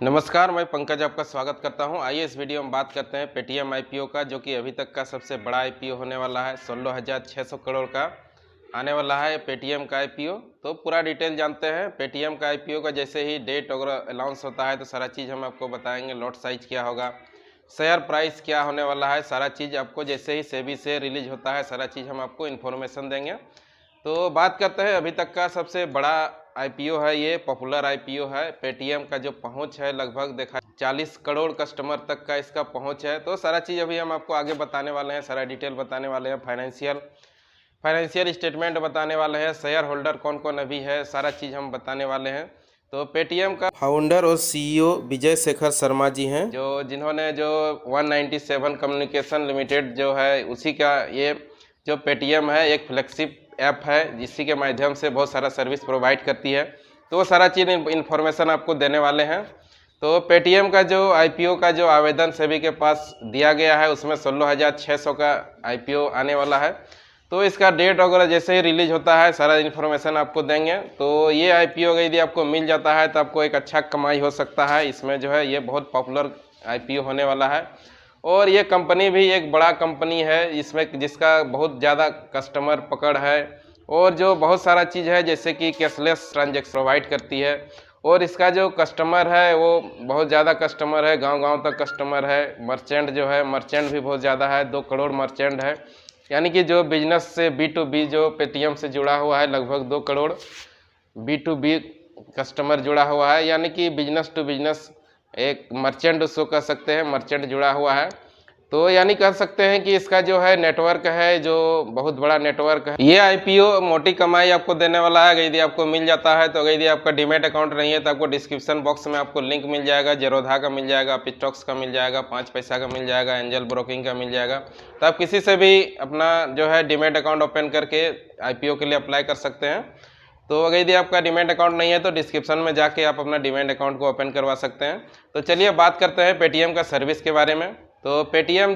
नमस्कार, मैं पंकज आपका स्वागत करता हूं। आइए इस वीडियो में बात करते हैं पेटीएम आईपीओ का, जो कि अभी तक का सबसे बड़ा आईपीओ होने वाला है। 16,600 करोड़ का आने वाला है पेटीएम का आईपीओ। तो पूरा डिटेल जानते हैं पेटीएम का आईपीओ का। जैसे ही डेट वगैरह अनाउंस होता है तो सारा चीज़ हम आपको बताएंगे। लॉट साइज क्या होगा, शेयर प्राइस क्या होने वाला है, सारा चीज़ आपको जैसे ही सेबी से रिलीज होता है सारा चीज़ हम आपको इन्फॉर्मेशन देंगे। तो बात करते हैं अभी तक का सबसे बड़ा आईपीओ है, ये पॉपुलर आईपीओ है। पेटीएम का जो पहुंच है लगभग देखा 40 करोड़ कस्टमर तक का इसका पहुंच है। तो सारा चीज़ अभी हम आपको आगे बताने वाले हैं, सारा डिटेल बताने वाले हैं। फाइनेंशियल स्टेटमेंट बताने वाले हैं, शेयर होल्डर कौन कौन अभी है, सारा चीज़ हम बताने वाले हैं। तो पेटीएम का फाउंडर और सीईओ विजय शेखर शर्मा जी हैं, जिन्होंने 197 कम्युनिकेशन लिमिटेड जो है उसी का ये जो पेटीएम है एक फ्लैगशिप ऐप है, जिसकी के माध्यम से बहुत सारा सर्विस प्रोवाइड करती है। तो वो सारा चीज़ इन्फॉर्मेशन आपको देने वाले हैं। तो पेटीएम का जो आईपीओ का जो आवेदन सभी के पास दिया गया है उसमें 16,600 का आईपीओ आने वाला है। तो इसका डेट वगैरह जैसे ही रिलीज होता है सारा इन्फॉर्मेशन आपको देंगे। तो ये आईपीओ यदि आपको मिल जाता है तो आपको एक अच्छा कमाई हो सकता है। इसमें जो है ये बहुत पॉपुलर आईपीओ होने वाला है और ये कंपनी भी एक बड़ा कंपनी है इसमें, जिसका बहुत ज़्यादा कस्टमर पकड़ है और जो बहुत सारा चीज़ है जैसे कि कैशलेस ट्रांजेक्शन प्रोवाइड करती है। और इसका जो कस्टमर है वो बहुत ज़्यादा कस्टमर है, गांव-गांव तक कस्टमर है। मर्चेंट जो है मर्चेंट भी बहुत ज़्यादा है, 2 करोड़ मर्चेंट है। यानी कि जो बिजनेस से बी टू बी जो पेटीएम से जुड़ा हुआ है लगभग 2 crore B to B customer जुड़ा हुआ है। यानी कि बिजनेस टू बिजनेस एक मर्चेंट उसको कह सकते हैं, मर्चेंट जुड़ा हुआ है। तो यानी कह सकते हैं कि इसका जो है नेटवर्क है जो बहुत बड़ा नेटवर्क है। ये आईपीओ मोटी कमाई आपको देने वाला है यदि आपको मिल जाता है। तो यदि आपका डीमैट अकाउंट नहीं है तो आपको डिस्क्रिप्शन बॉक्स में आपको लिंक मिल जाएगा, जेरोधा का मिल जाएगा, पिस्टॉक्स का मिल जाएगा, 5 पैसा का मिल जाएगा, एंजल ब्रोकिंग का मिल जाएगा। तो आप किसी से भी अपना जो है डीमैट अकाउंट ओपन करके आईपीओ के लिए अप्लाई कर सकते हैं। तो अगर यदि आपका डीमैट अकाउंट नहीं है तो डिस्क्रिप्शन में जाके आप अपना डीमैट अकाउंट को ओपन करवा सकते हैं। तो चलिए बात करते हैं पेटीएम का सर्विस के बारे में। तो पेटीएम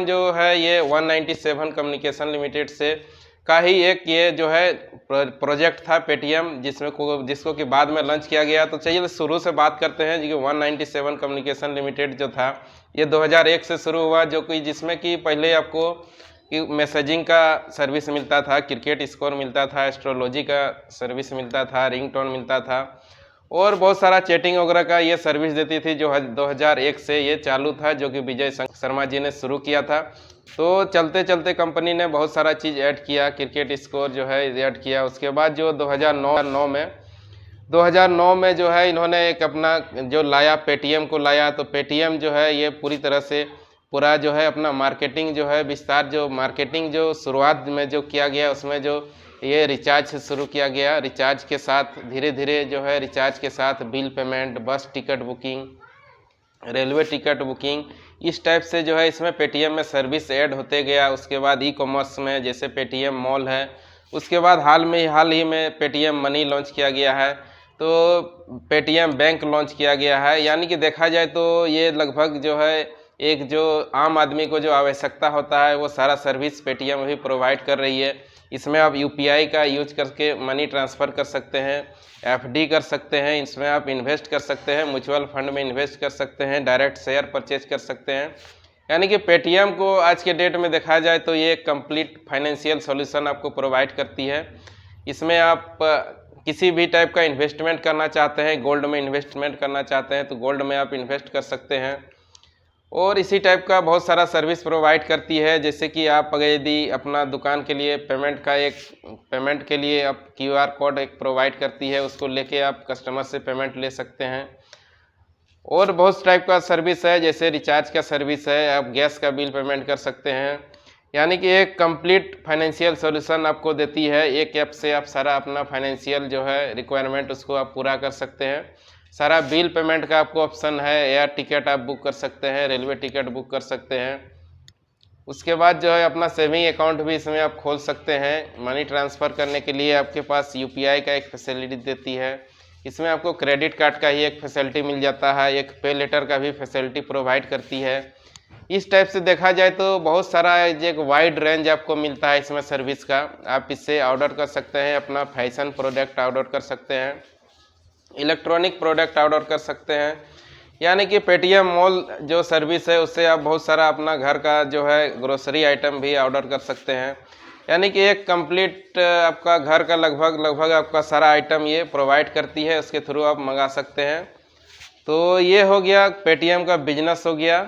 जो है ये 197 कम्युनिकेशन लिमिटेड से का ही एक ये जो है प्रोजेक्ट था पेटीएम, जिसको कि बाद में लॉन्च किया गया। तो चलिए शुरू से बात करते हैं कि 197 कम्युनिकेशन लिमिटेड जो था ये 2001 से शुरू हुआ, जिसमें कि पहले आपको कि मैसेजिंग का सर्विस मिलता था, क्रिकेट स्कोर मिलता था, एस्ट्रोलॉजी का सर्विस मिलता था, रिंगटोन मिलता था और बहुत सारा चैटिंग वगैरह का ये सर्विस देती थी। जो 2001 से ये चालू था, जो कि विजय शर्मा जी ने शुरू किया था। तो चलते चलते कंपनी ने बहुत सारा चीज़ ऐड किया, क्रिकेट स्कोर जो है ऐड किया। उसके बाद जो 2009 में जो है इन्होंने एक अपना जो लाया, पेटीएम को लाया। तो पेटीएम जो है ये पूरी तरह से पूरा जो है अपना मार्केटिंग जो है विस्तार, जो मार्केटिंग जो शुरुआत में जो किया गया उसमें जो ये रिचार्ज से शुरू किया गया। रिचार्ज के साथ धीरे धीरे जो है रिचार्ज के साथ बिल पेमेंट, बस ticket booking, railway ticket booking, इस टाइप से जो है इसमें पेटीएम में सर्विस ऐड होते गया। उसके बाद ई कॉमर्स में जैसे पेटीएम मॉल है। उसके बाद हाल ही में पेटीएम मनी लॉन्च किया गया है। तो पेटीएम बैंक लॉन्च किया गया है। यानी कि देखा जाए तो ये लगभग जो है एक जो आम आदमी को जो आवश्यकता होता है वो सारा सर्विस पेटीएम भी प्रोवाइड कर रही है। इसमें आप यूपीआई का यूज करके मनी ट्रांसफ़र कर सकते हैं, एफडी कर सकते हैं, इसमें आप इन्वेस्ट कर सकते हैं, म्यूचुअल फंड में इन्वेस्ट कर सकते हैं, डायरेक्ट शेयर परचेज कर सकते हैं। यानी कि पेटीएम को आज के डेट में देखा जाए तो ये कंप्लीट फाइनेंशियल सॉल्यूशन आपको प्रोवाइड करती है। इसमें आप किसी भी टाइप का इन्वेस्टमेंट करना चाहते हैं, गोल्ड में इन्वेस्टमेंट करना चाहते हैं तो गोल्ड में आप इन्वेस्ट कर सकते हैं। और इसी टाइप का बहुत सारा सर्विस प्रोवाइड करती है। जैसे कि आप अगर यदि अपना दुकान के लिए पेमेंट के लिए आप क्यूआर कोड एक प्रोवाइड करती है, उसको लेके आप कस्टमर से पेमेंट ले सकते हैं। और बहुत टाइप का सर्विस है, जैसे रिचार्ज का सर्विस है, आप गैस का बिल पेमेंट कर सकते हैं। यानी कि एक कंप्लीट फाइनेंशियल सॉल्यूशन आपको देती है। एक ऐप से आप सारा अपना फाइनेंशियल जो है रिक्वायरमेंट उसको आप पूरा कर सकते हैं। सारा बिल पेमेंट का आपको ऑप्शन है, एयर टिकट आप बुक कर सकते हैं, रेलवे टिकट बुक कर सकते हैं। उसके बाद जो है अपना सेविंग अकाउंट भी इसमें आप खोल सकते हैं। मनी ट्रांसफ़र करने के लिए आपके पास यूपीआई का एक फैसिलिटी देती है। इसमें आपको क्रेडिट कार्ड का ही एक फैसिलिटी मिल जाता है, एक पे लेटर का भी फैसिलिटी प्रोवाइड करती है। इस टाइप से देखा जाए तो बहुत सारा एक वाइड रेंज आपको मिलता है इसमें सर्विस का। आप इससे ऑर्डर कर सकते हैं, अपना फैशन प्रोडक्ट ऑर्डर कर सकते हैं। इलेक्ट्रॉनिक प्रोडक्ट ऑर्डर कर सकते हैं। यानी कि पेटीएम मॉल जो सर्विस है उससे आप बहुत सारा अपना घर का जो है ग्रोसरी आइटम भी ऑर्डर कर सकते हैं। यानी कि एक कंप्लीट आपका घर का लगभग आपका सारा आइटम ये प्रोवाइड करती है, उसके थ्रू आप मंगा सकते हैं। तो ये हो गया पेटीएम का बिजनेस हो गया।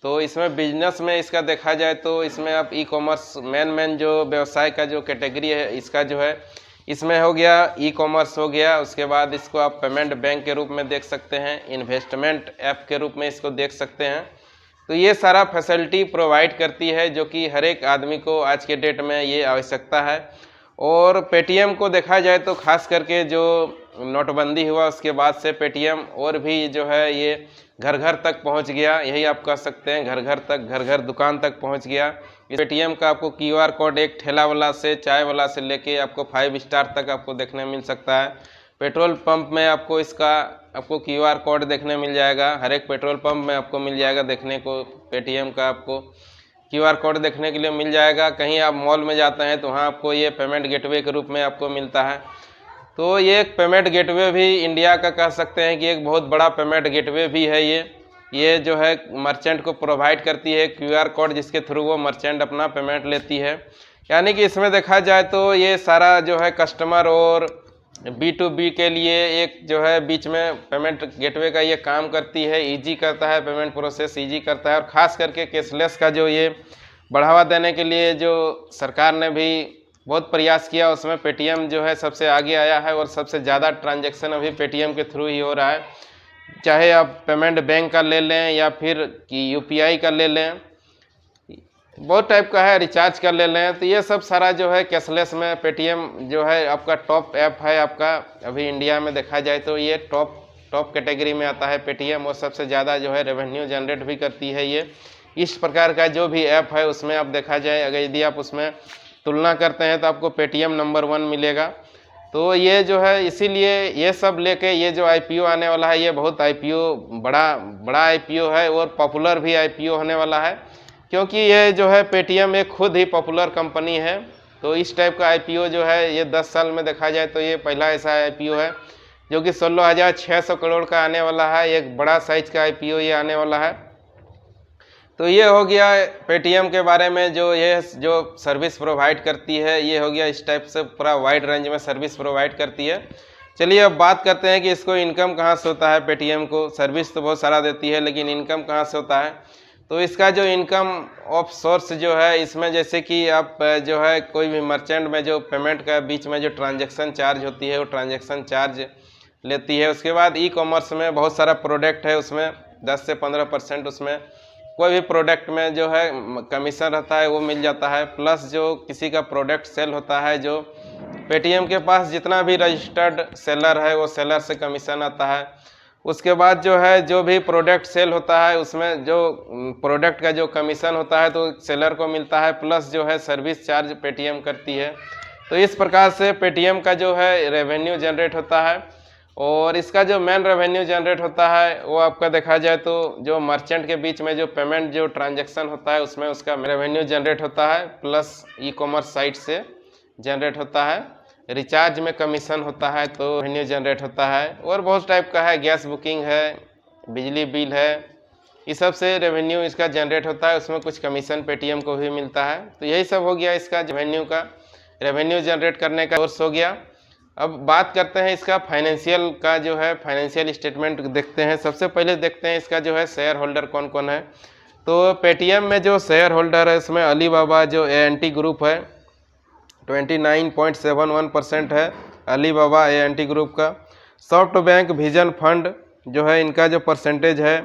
तो इसमें बिजनेस में इसका देखा जाए तो इसमें आप ई कॉमर्स मेन जो व्यवसाय का जो कैटेगरी है इसका जो है इसमें हो गया ई कॉमर्स हो गया। उसके बाद इसको आप पेमेंट बैंक के रूप में देख सकते हैं, इन्वेस्टमेंट ऐप के रूप में इसको देख सकते हैं। तो ये सारा फैसिलिटी प्रोवाइड करती है जो कि हर एक आदमी को आज के डेट में ये आवश्यकता है। और पेटीएम को देखा जाए तो खास करके जो नोटबंदी हुआ उसके बाद से पेटीएम और भी जो है ये घर घर तक पहुंच गया। यही आप कह सकते हैं घर घर तक, घर घर दुकान तक पहुंच गया। इस पेटीएम का आपको क्यूआर कोड एक ठेला वाला से, चाय वाला से लेके आपको 5 स्टार तक आपको देखने मिल सकता है। पेट्रोल पंप में आपको क्यूआर कोड देखने मिल जाएगा। हर एक पेट्रोल पंप में आपको मिल जाएगा देखने को, पेटीएम का आपको क्यूआर कोड देखने के लिए मिल जाएगा। कहीं आप मॉल में जाते हैं तो वहाँ आपको ये पेमेंट गेटवे के रूप में आपको मिलता है। तो ये एक पेमेंट गेटवे भी इंडिया का कह सकते हैं कि एक बहुत बड़ा पेमेंट गेटवे भी है। ये जो है मर्चेंट को प्रोवाइड करती है क्यूआर कोड, जिसके थ्रू वो मर्चेंट अपना पेमेंट लेती है। यानी कि इसमें देखा जाए तो ये सारा जो है कस्टमर और B2B के लिए एक जो है बीच में पेमेंट गेटवे का ये काम करती है, इजी करता है, पेमेंट प्रोसेस इजी करता है। और ख़ास करके कैशलेस का जो ये बढ़ावा देने के लिए जो सरकार ने भी बहुत प्रयास किया, उसमें पेटीएम जो है सबसे आगे आया है और सबसे ज़्यादा ट्रांजैक्शन अभी पेटीएम के थ्रू ही हो रहा है। चाहे आप पेमेंट बैंक का ले लें या फिर कि UPI का ले लें, बहुत टाइप का है, रिचार्ज कर ले लें। तो ये सब सारा जो है कैशलेस में पेटीएम जो है आपका टॉप ऐप है आपका। अभी इंडिया में देखा जाए तो ये टॉप कैटेगरी में आता है पेटीएम, और सबसे ज़्यादा जो है रेवेन्यू जनरेट भी करती है ये। इस प्रकार का जो भी ऐप है उसमें आप देखा जाए, अगर यदि आप उसमें तुलना करते हैं तो आपको पेटीएम नंबर 1 मिलेगा। तो ये जो है इसीलिए ये सब लेके ये जो IPO आने वाला है ये बहुत बड़ा IPO है और पॉपुलर भी IPO होने वाला है, क्योंकि ये जो है पेटीएम एक खुद ही पॉपुलर कंपनी है। तो इस टाइप का IPO जो है ये 10 साल में देखा जाए तो ये पहला ऐसा IPO है जो कि 16,600 करोड़ का आने वाला है। एक बड़ा साइज का IPO ये आने वाला है। तो ये हो गया पेटीएम के बारे में, जो सर्विस प्रोवाइड करती है ये हो गया। इस टाइप से पूरा वाइड रेंज में सर्विस प्रोवाइड करती है। चलिए अब बात करते हैं कि इसको इनकम कहाँ से होता है। पेटीएम को सर्विस तो बहुत सारा देती है, लेकिन इनकम कहाँ से होता है। तो इसका जो इनकम ऑफ सोर्स जो है इसमें जैसे कि आप जो है कोई भी मर्चेंट में जो पेमेंट का बीच में जो ट्रांजैक्शन चार्ज होती है वो ट्रांजैक्शन चार्ज लेती है। उसके बाद ई कॉमर्स में बहुत सारा प्रोडक्ट है, उसमें 10 से 15% उसमें कोई भी प्रोडक्ट में जो है कमीशन रहता है वो मिल जाता है। प्लस जो किसी का प्रोडक्ट सेल होता है, जो पेटीएम के पास जितना भी रजिस्टर्ड सेलर है वो सेलर से कमीशन आता है। उसके बाद जो है जो भी प्रोडक्ट सेल होता है उसमें जो प्रोडक्ट का जो कमीशन होता है तो सेलर को मिलता है। प्लस जो है सर्विस चार्ज पेटीएम करती है। तो इस प्रकार से पेटीएम का जो है रेवेन्यू जनरेट होता है। और इसका जो मेन रेवेन्यू जनरेट होता है वो आपका देखा जाए तो जो मर्चेंट के बीच में जो पेमेंट जो ट्रांजैक्शन होता है उसमें उसका रेवेन्यू जनरेट होता है। प्लस ई कॉमर्स साइट से जनरेट होता है। रिचार्ज में कमीशन होता है तो रेवेन्यू जनरेट होता है। और बहुत टाइप का है, गैस बुकिंग है, बिजली बिल है, इस सब से रेवेन्यू इसका जनरेट होता है। उसमें कुछ कमीशन पेटीएम को भी मिलता है। तो यही सब हो गया इसका रेवेन्यू जनरेट करने का सोर्स हो गया। अब बात करते हैं इसका फाइनेंशियल का जो है फाइनेंशियल स्टेटमेंट देखते हैं। सबसे पहले देखते हैं इसका जो है शेयर होल्डर कौन कौन है। तो पेटीएम में जो शेयर होल्डर है इसमें अलीबाबा जो ANT ग्रुप है 29.71% है अलीबाबा ANT ग्रुप का। सॉफ्ट बैंक विजन फंड जो है इनका जो परसेंटेज है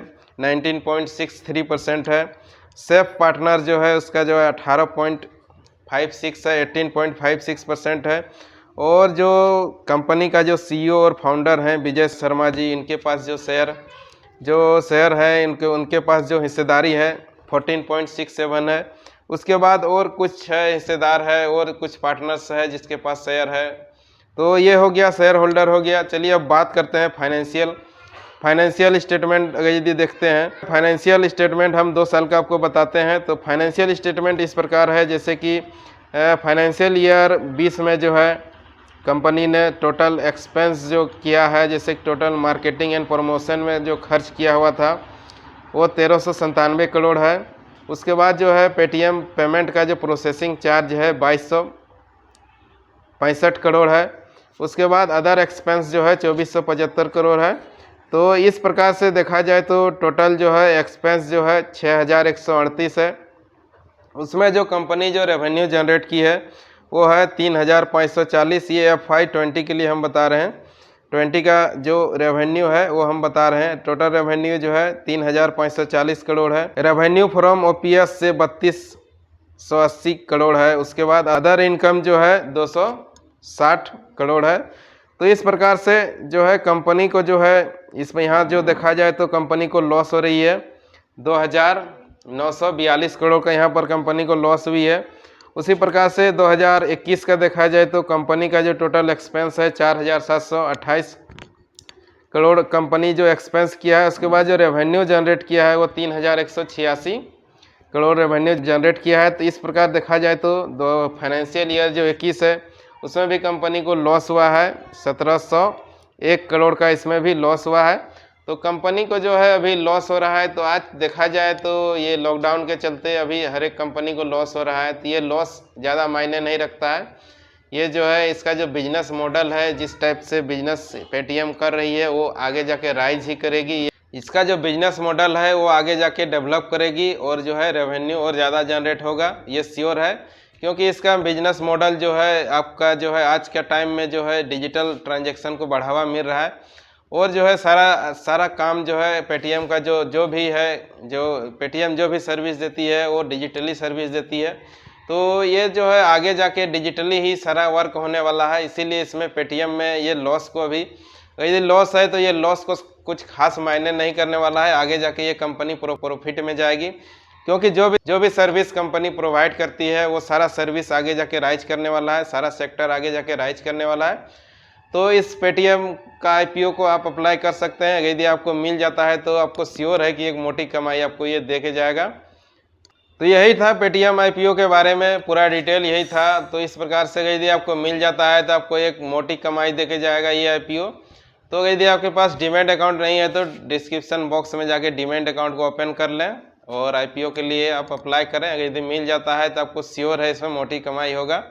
19.63% है। सेफ पार्टनर जो है उसका जो है 18.56 है, 18.56% है। और जो कंपनी का जो CEO और फाउंडर हैं विजय शर्मा जी, इनके पास जो शेयर है उनके पास जो हिस्सेदारी है 14.67 है। उसके बाद और कुछ है हिस्सेदार है और कुछ पार्टनर्स है जिसके पास शेयर है। तो ये हो गया शेयर होल्डर हो गया। चलिए अब बात करते हैं फाइनेंशियल स्टेटमेंट। अगर यदि देखते हैं फाइनेंशियल स्टेटमेंट हम 2 साल का आपको बताते हैं। तो फाइनेंशियल स्टेटमेंट इस प्रकार है जैसे कि फाइनेंशियल ईयर 20 में जो है कंपनी ने टोटल एक्सपेंस जो किया है, जैसे टोटल मार्केटिंग एंड प्रमोशन में जो खर्च किया हुआ था वो 1397 करोड़ है। उसके बाद जो है पेटीएम पेमेंट का जो प्रोसेसिंग चार्ज है 2265 करोड़ है। उसके बाद अदर एक्सपेंस जो है 2475 करोड़ है। तो इस प्रकार से देखा जाए तो टोटल जो है एक्सपेंस जो है 6138 है। उसमें जो कंपनी जो रेवेन्यू जनरेट की है वो है 3540। ये FY20 के लिए हम बता रहे हैं, 20 का जो रेवेन्यू है वो हम बता रहे हैं। टोटल रेवेन्यू जो है 3540 करोड़ है। रेवेन्यू फ्रॉम OPS से 3280 करोड़ है। उसके बाद अदर इनकम जो है 260 करोड़ है। तो इस प्रकार से जो है कंपनी को जो है इसमें यहाँ जो देखा जाए तो कंपनी को लॉस हो रही है, 2942 करोड़ का यहाँ पर कंपनी को लॉस हुई है। उसी प्रकार से 2021 का देखा जाए तो कंपनी का जो टोटल एक्सपेंस है 4728 करोड़ कंपनी जो एक्सपेंस किया है। उसके बाद जो रेवेन्यू जनरेट किया है वो 3186 करोड़ रेवेन्यू जनरेट किया है। तो इस प्रकार देखा जाए तो फाइनेंशियल ईयर जो 21 है उसमें भी कंपनी को लॉस हुआ है, 1701 करोड़ का इसमें भी लॉस हुआ है। तो कंपनी को जो है अभी लॉस हो रहा है। तो आज देखा जाए तो ये लॉकडाउन के चलते अभी हर एक कंपनी को लॉस हो रहा है। तो ये लॉस ज़्यादा मायने नहीं रखता है। ये जो है इसका जो बिजनेस मॉडल है, जिस टाइप से बिजनेस पेटीएम कर रही है वो आगे जाके राइज ही करेगी। इसका जो बिजनेस मॉडल है वो आगे जाके डेवलप करेगी और जो है रेवेन्यू और ज़्यादा जनरेट होगा, ये श्योर है। क्योंकि इसका बिजनेस मॉडल जो है आपका जो है आज के टाइम में जो है डिजिटल ट्रांजैक्शन को बढ़ावा मिल रहा है और जो है सारा काम जो है पेटीएम का जो भी है, जो पेटीएम जो भी सर्विस देती है वो डिजिटली सर्विस देती है। तो ये जो है आगे जाके डिजिटली ही सारा वर्क होने वाला है। इसीलिए इसमें पेटीएम में ये लॉस को अभी यदि लॉस है तो ये लॉस को कुछ खास मायने नहीं करने वाला है। आगे जाके ये कंपनी प्रॉफिट में जाएगी, क्योंकि जो भी सर्विस कंपनी प्रोवाइड करती है वो सारा सर्विस आगे जाके राइज करने वाला है, सारा सेक्टर आगे जाके राइज करने वाला है। तो इस पेटीएम का IPO को आप अप्लाई कर सकते हैं। यदि आपको मिल जाता है तो आपको श्योर है कि एक मोटी कमाई आपको ये दे के जाएगा। तो यही था पेटीएम IPO के बारे में, पूरा डिटेल यही था। तो इस प्रकार से यदि आपको मिल जाता है तो आपको एक मोटी कमाई दे के जाएगा ये IPO। तो यदि आपके पास डीमैट अकाउंट नहीं है तो डिस्क्रिप्शन बॉक्स में जाके डीमैट अकाउंट को ओपन कर लें और IPO के लिए आप अप्लाई करें। अगर यदि मिल जाता है तो आपको श्योर है इसमें मोटी कमाई होगा।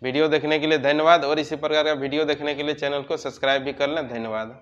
वीडियो देखने के लिए धन्यवाद और इसी प्रकार का वीडियो देखने के लिए चैनल को सब्सक्राइब भी कर लें। धन्यवाद।